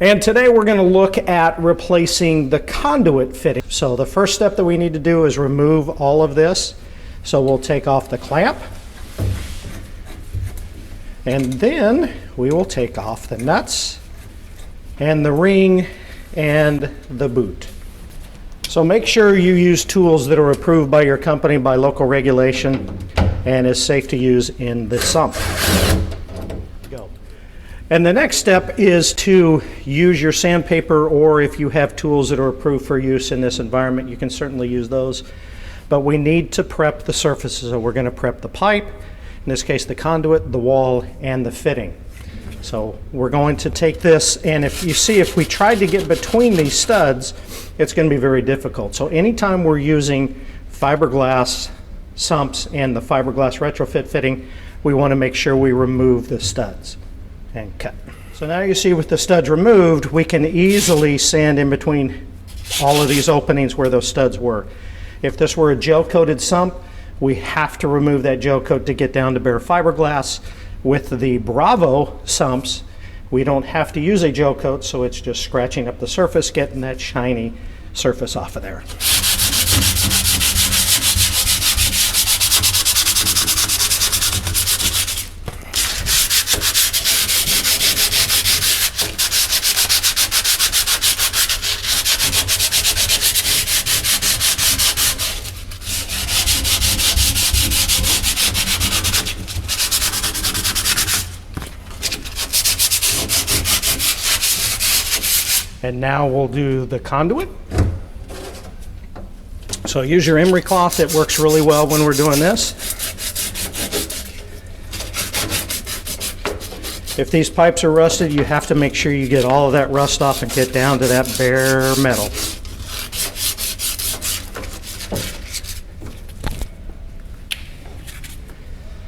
And today we're going to look at replacing the conduit fitting. So the first step that we need to do is remove all of this. So we'll take off the clamp, and then we will take off the nuts and the ring and the boot. So make sure you use tools that are approved by your company by local regulation and is safe to use in the sump. And the next step is to use your sandpaper, or if you have tools that are approved for use in this environment, you can certainly use those. But we need to prep the surfaces. So we're going to prep the pipe, in this case the conduit, the wall, and the fitting. So we're going to take this, and if you see, if we tried to get between these studs, it's going to be very difficult. So anytime we're using fiberglass sumps and the fiberglass retrofit fitting, we want to make sure we remove the studs and cut. So now you see with the studs removed, we can easily sand in between all of these openings where those studs were. If this were a gel coated sump, we have to remove that gel coat to get down to bare fiberglass. With the Bravo sumps, we don't have to use a gel coat, so it's just scratching up the surface, getting that shiny surface off of there. And now we'll do the conduit. So use your emery cloth. It works really well when we're doing this. If these pipes are rusted, you have to make sure you get all of that rust off and get down to that bare metal.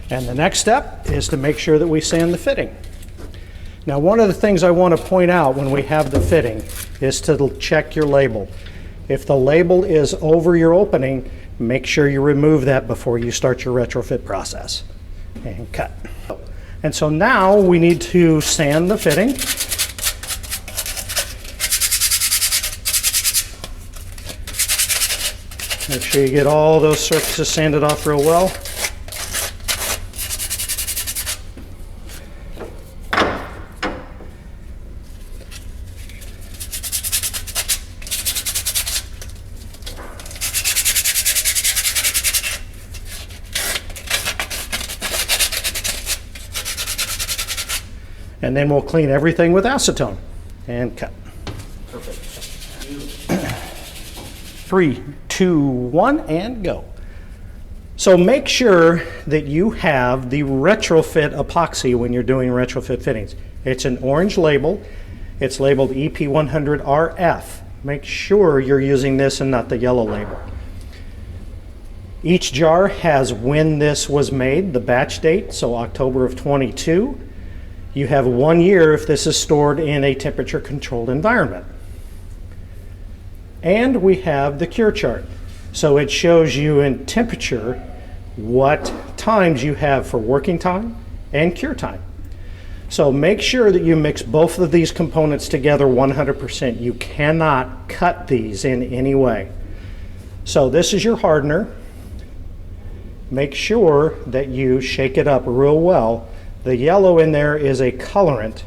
And the next step is to make sure that we sand the fitting. Now, one of the things I want to point out when we have the fitting is to check your label. If the label is over your opening, make sure you remove that before you start your retrofit process. And cut. And so now we need to sand the fitting. Make sure you get all those surfaces sanded off real well. And then we'll clean everything with acetone and cut. Perfect. 3, 2, 1, and go. So make sure that you have the retrofit epoxy when you're doing retrofit fittings. It's an orange label. It's labeled EP100RF. Make sure you're using this and not the yellow label. Each jar has when this was made, the batch date, so October of 22. You have 1 year if this is stored in a temperature controlled environment. And we have the cure chart. So it shows you in temperature what times you have for working time and cure time. So make sure that you mix both of these components together 100%. You cannot cut these in any way. So this is your hardener. Make sure that you shake it up real well. The yellow in there is a colorant,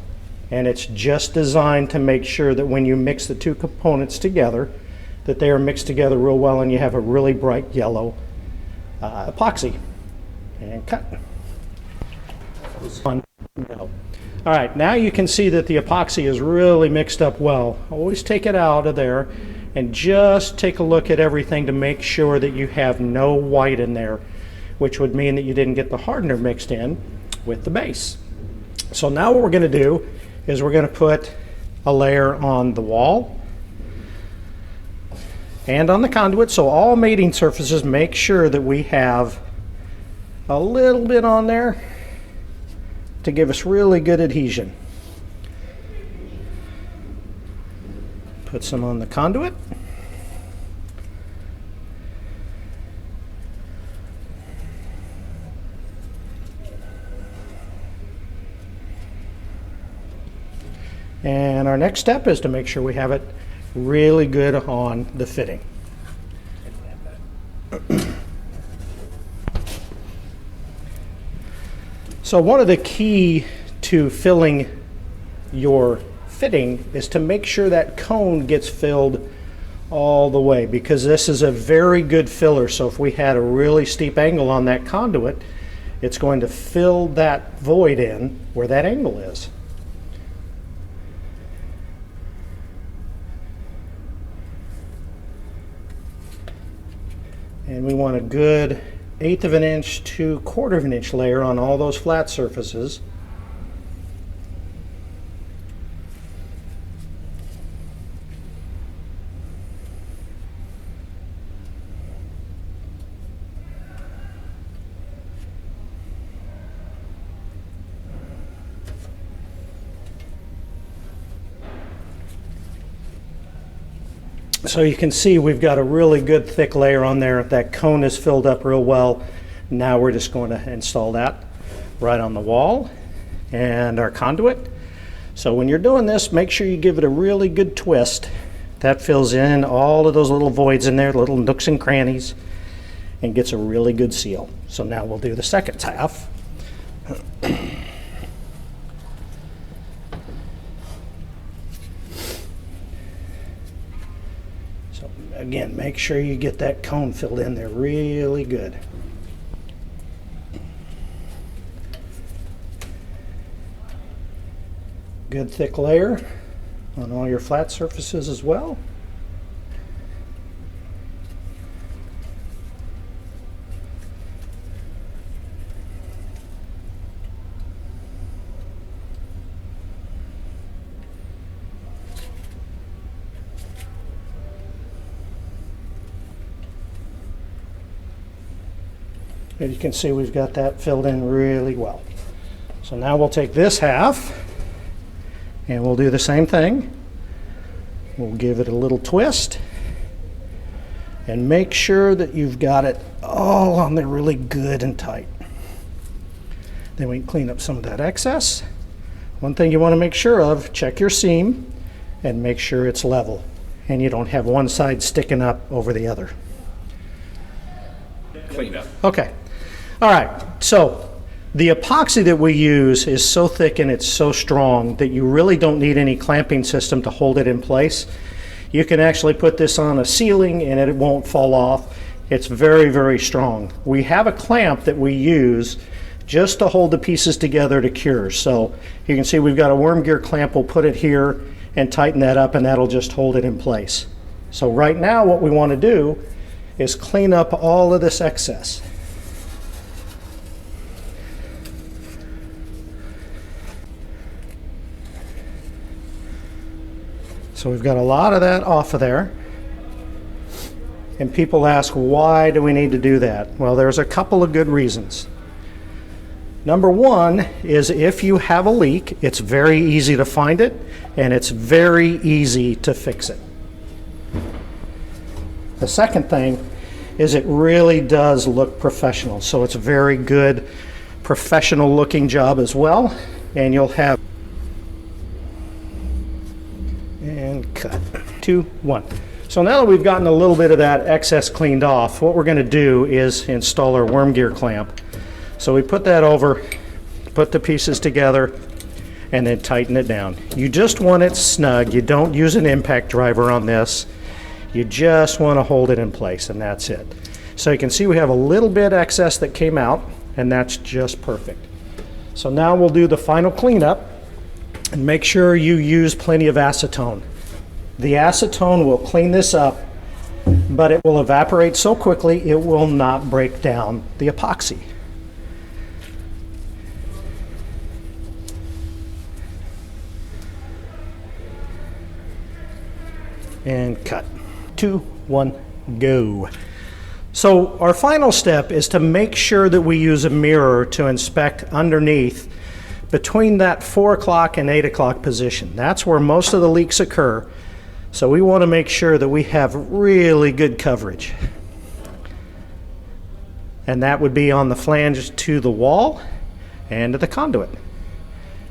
and it's just designed to make sure that when you mix the two components together, that they are mixed together real well and you have a really bright yellow epoxy. And cut. All right, now you can see that the epoxy is really mixed up well. Always take it out of there and just take a look at everything to make sure that you have no white in there, which would mean that you didn't get the hardener mixed in with the base. So now what we're going to do is we're going to put a layer on the wall and on the conduit. So all mating surfaces, make sure that we have a little bit on there to give us really good adhesion. Put some on the conduit. And our next step is to make sure we have it really good on the fitting. So one of the key to filling your fitting is to make sure that cone gets filled all the way, because this is a very good filler. So if we had a really steep angle on that conduit, it's going to fill that void in where that angle is. And we want a good 1/8 of an inch to 1/4 of an inch layer on all those flat surfaces. So you can see we've got a really good thick layer on there. That cone is filled up real well. Now we're just going to install that right on the wall and our conduit. So when you're doing this, make sure you give it a really good twist. That fills in all of those little voids in there, little nooks and crannies, and gets a really good seal. So now we'll do the second half. Again, make sure you get that cone filled in there really good. Good thick layer on all your flat surfaces as well. As you can see, we've got that filled in really well. So now we'll take this half and we'll do the same thing. We'll give it a little twist and make sure that you've got it all on there really good and tight. Then we can clean up some of that excess. One thing you want to make sure of, check your seam and make sure it's level and you don't have one side sticking up over the other. Clean up. Okay. All right, so the epoxy that we use is so thick and it's so strong that you really don't need any clamping system to hold it in place. You can actually put this on a ceiling and it won't fall off. It's very, very strong. We have a clamp that we use just to hold the pieces together to cure. So you can see we've got a worm gear clamp. We'll put it here and tighten that up and that'll just hold it in place. So right now what we want to do is clean up all of this excess. So we've got a lot of that off of there. And people ask, why do we need to do that? Well, there's a couple of good reasons. Number one is if you have a leak, it's very easy to find it and it's very easy to fix it. The second thing is it really does look professional. So it's a very good professional looking job as well. And you'll have and cut. 2, 1. So now that we've gotten a little bit of that excess cleaned off, what we're going to do is install our worm gear clamp. So we put that over, put the pieces together, and then tighten it down. You just want it snug. You don't use an impact driver on this. You just want to hold it in place, and that's it. So you can see we have a little bit excess that came out, and that's just perfect. So now we'll do the final cleanup. And make sure you use plenty of acetone. The acetone will clean this up, but it will evaporate so quickly it will not break down the epoxy. And cut. 2, 1, go. So our final step is to make sure that we use a mirror to inspect underneath between that 4 o'clock and 8 o'clock position. That's where most of the leaks occur. So we want to make sure that we have really good coverage. And that would be on the flange to the wall and to the conduit.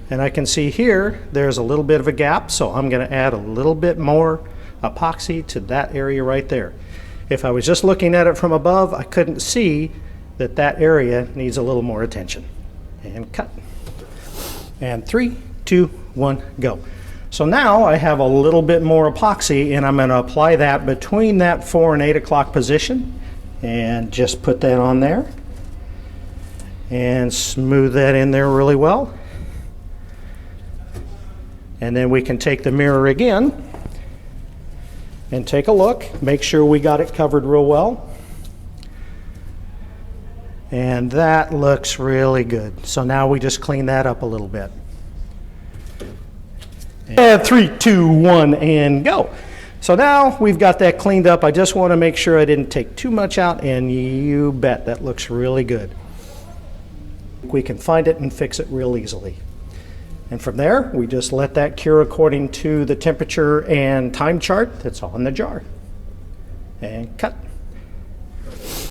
And I can see here, there's a little bit of a gap, so I'm going to add a little bit more epoxy to that area right there. If I was just looking at it from above, I couldn't see that that area needs a little more attention. And cut. And 3, 2, 1, go. So now I have a little bit more epoxy, and I'm going to apply that between that 4 and 8 o'clock position, and just put that on there and smooth that in there really well. And then we can take the mirror again and take a look, make sure we got it covered real well. And that looks really good. So now we just clean that up a little bit. And 3, 2, 1, and go. So now we've got that cleaned up. I just want to make sure I didn't take too much out, and you bet that looks really good. We can find it and fix it real easily. And from there, we just let that cure according to the temperature and time chart that's on the jar. And cut.